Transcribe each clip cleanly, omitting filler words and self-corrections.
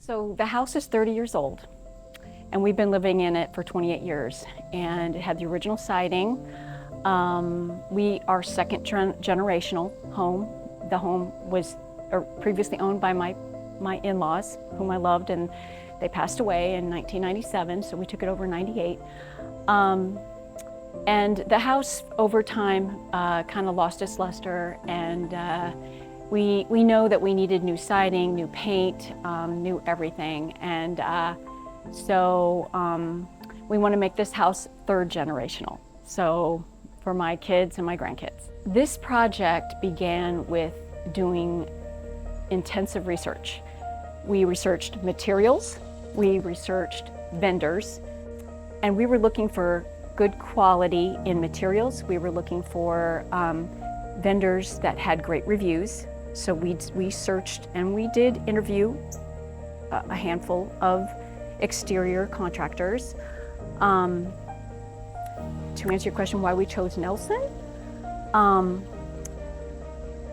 So the house is 30 years old, and we've been living in it for 28 years, and it had the original siding. We are second generational home. The home was previously owned by my in-laws, whom I loved, and they passed away in 1997, so we took it over in 98. And the house over time kind of lost its luster, and we know that we needed new siding, new paint, new everything. And so we want to make this house third generational, so for my kids and my grandkids. This project began with doing intensive research. We researched materials, we researched vendors, and we were looking for good quality in materials. We were looking for vendors that had great reviews. So we searched and we did interview a handful of exterior contractors. To answer your question why we chose Nelson,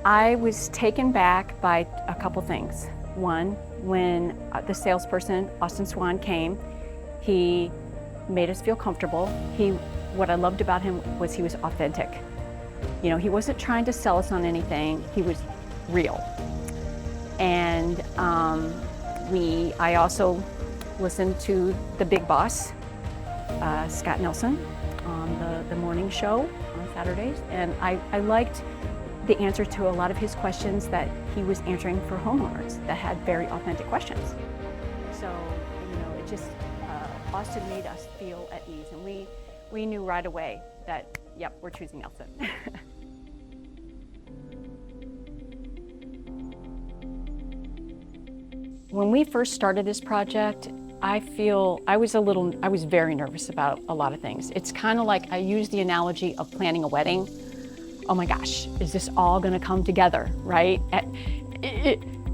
I was taken back by a couple things. One, when the salesperson, Austin Swann, came, he made us feel comfortable. What I loved about him was he was authentic. You know, he wasn't trying to sell us on anything, he was real. And I also listened to the big boss, Scott Nelson, on the morning show on Saturdays, and I liked the answer to a lot of his questions that he was answering for homeowners that had very authentic questions. So, you know, it just, Austin made us feel at ease, and we knew right away that, yep, we're choosing Nelson. When we first started this project, I was very nervous about a lot of things. It's kind of like I use the analogy of planning a wedding. Oh my gosh, is this all gonna come together, right?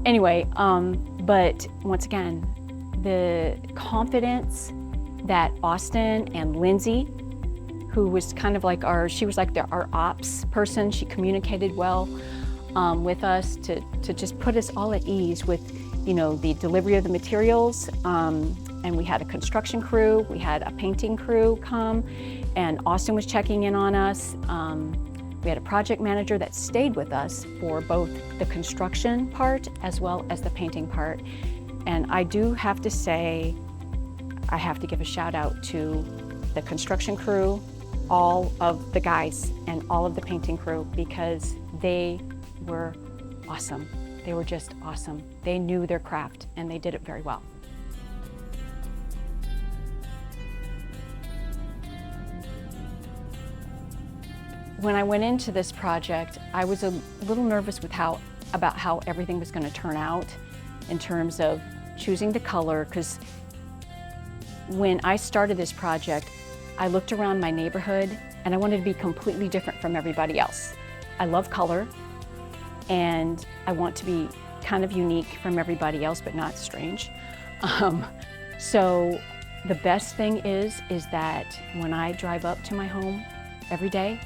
Anyway, but once again, the confidence that Austin and Lindsay, who was kind of like she was like our ops person. She communicated well with us to just put us all at ease with, you know, the delivery of the materials. And we had a construction crew, we had a painting crew come, and Austin was checking in on us. We had a project manager that stayed with us for both the construction part as well as the painting part. And I do have to say, I have to give a shout out to the construction crew, all of the guys, and all of the painting crew, because they were awesome. They were just awesome. They knew their craft and they did it very well. When I went into this project, I was a little nervous about how everything was going to turn out in terms of choosing the color, because when I started this project, I looked around my neighborhood and I wanted to be completely different from everybody else. I love color and I want to be kind of unique from everybody else, but not strange. So the best thing is that when I drive up to my home every day,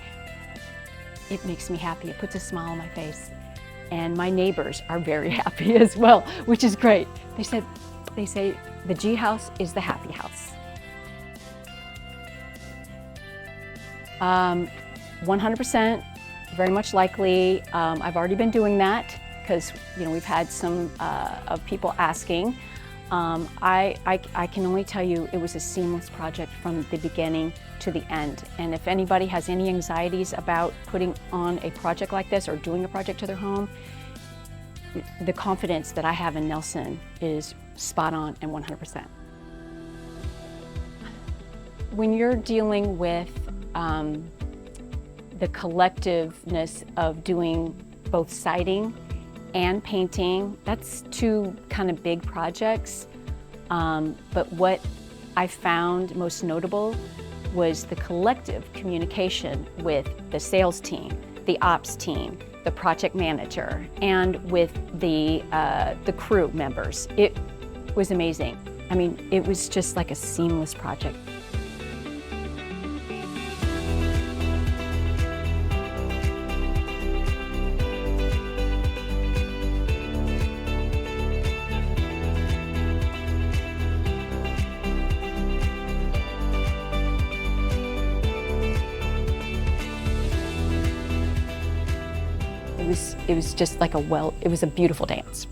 it makes me happy. It puts a smile on my face. And my neighbors are very happy as well, which is great. They say the G house is the happy house. 100%, very much likely. I've already been doing that because, you know, we've had some of people asking. I can only tell you it was a seamless project from the beginning to the end. And if anybody has any anxieties about putting on a project like this or doing a project to their home, the confidence that I have in Nelson is spot on and 100%. When you're dealing with the collectiveness of doing both siding and painting, that's two kind of big projects. But what I found most notable was the collective communication with the sales team, the ops team, the project manager, and with the crew members. It was amazing. I mean, it was just like a seamless project. was just like it was a beautiful dance.